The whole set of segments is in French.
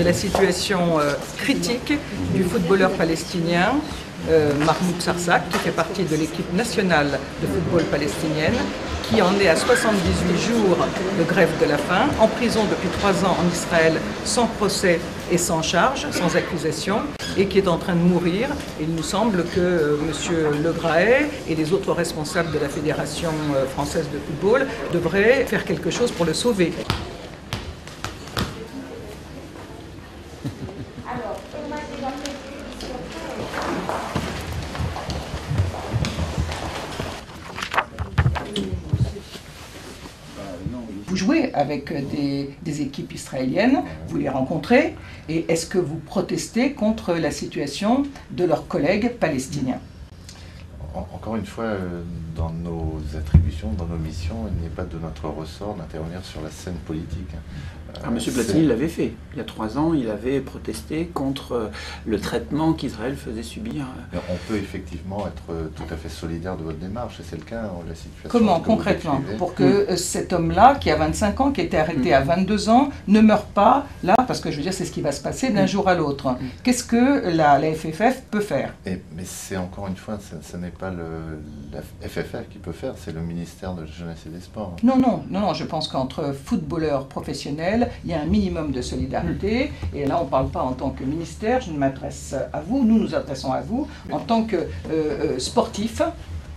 la situation critique du footballeur palestinien Mahmoud Sarsak, qui fait partie de l'équipe nationale de football palestinienne, qui en est à 78 jours de grève de la faim, en prison depuis 3 ans en Israël, sans procès et sans charge, sans accusation, et qui est en train de mourir. Il nous semble que M. Le Graët et les autres responsables de la Fédération française de football devraient faire quelque chose pour le sauver. Vous jouez avec des équipes israéliennes, vous les rencontrez, et est-ce que vous protestez contre la situation de leurs collègues palestiniens? Encore une fois, dans nos attributions, dans nos missions, il n'est pas de notre ressort d'intervenir sur la scène politique. M. Platini l'avait fait. Il y a 3 ans, il avait protesté contre le traitement qu'Israël faisait subir. On peut effectivement être tout à fait solidaire de votre démarche, et c'est le cas, la situation. Comment, concrètement, pour que cet homme-là, qui a 25 ans, qui a été arrêté à 22 ans, ne meure pas, là, parce que je veux dire, c'est ce qui va se passer d'un jour à l'autre. Qu'est-ce que la FFF peut faire? Mais c'est encore une fois, ce n'est pas la FFF qui peut faire, c'est le ministère de la Jeunesse et des Sports. Non, je pense qu'entre footballeurs professionnels, il y a un minimum de solidarité, et là on ne parle pas en tant que ministère, je m'adresse à vous, nous nous adressons à vous, en tant que sportifs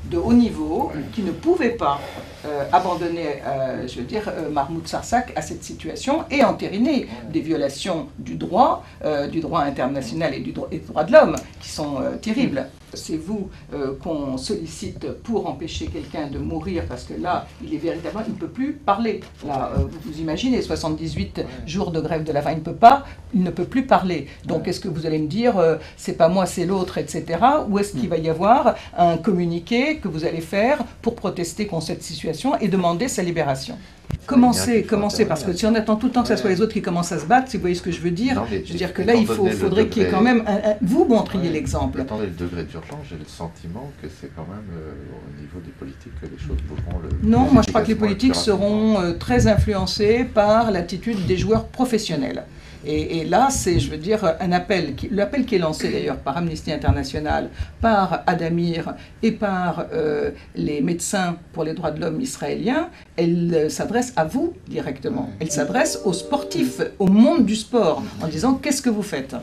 de haut niveau, qui ne pouvaient pas abandonner, Mahmoud Sarsak à cette situation et entériner des violations du droit international et des droits de l'homme, qui sont terribles. C'est vous qu'on sollicite pour empêcher quelqu'un de mourir, parce que là, il est véritablement, il ne peut plus parler. Là, vous imaginez, 78 jours de grève de la faim, il ne peut plus parler. Donc, est-ce que vous allez me dire, c'est pas moi, c'est l'autre, etc. Ou est-ce qu'il va y avoir un communiqué que vous allez faire pour protester contre cette situation et demander sa libération? Commencez, parce que si on attend tout le temps que ce soit les autres qui commencent à se battre, si vous voyez ce que je veux dire, je veux dire que là, il faudrait qu'il y ait quand même, vous montriez l'exemple. Attendez, le degré d'urgence, j'ai le sentiment que c'est quand même au niveau des politiques que les choses voudront le... Non, moi je crois que les politiques seront très influencés par l'attitude des joueurs professionnels. Et là, c'est, je veux dire, l'appel qui est lancé d'ailleurs par Amnesty International, par Adamir et par les médecins pour les droits de l'homme israéliens, elle s'adresse à vous directement. Elle s'adresse aux sportifs, au monde du sport, en disant qu'est-ce que vous faites ?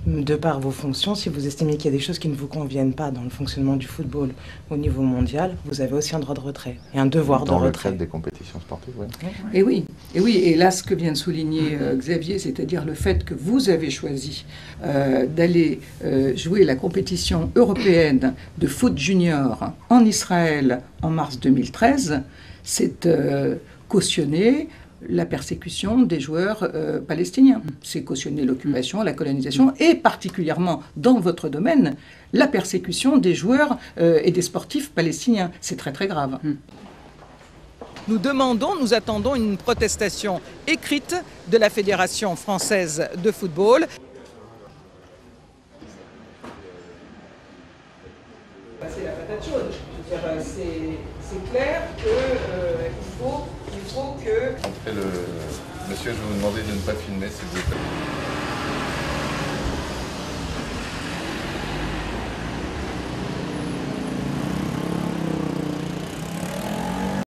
De par vos fonctions, si vous estimez qu'il y a des choses qui ne vous conviennent pas dans le fonctionnement du football au niveau mondial, vous avez aussi un droit de retrait et un devoir de retrait. Dans le cadre des compétitions sportives, oui. Et là, ce que vient de souligner Xavier, c'est-à-dire le fait que vous avez choisi d'aller jouer la compétition européenne de foot junior en Israël en mars 2013, c'est cautionné la persécution des joueurs palestiniens. C'est cautionner l'occupation, la colonisation, et particulièrement dans votre domaine, la persécution des joueurs et des sportifs palestiniens. C'est très très grave. Nous attendons une protestation écrite de la Fédération française de football. C'est la patate chaude. C'est clair qu'il faut que... Monsieur, je vais vous demander de ne pas filmer, s'il vous plaît.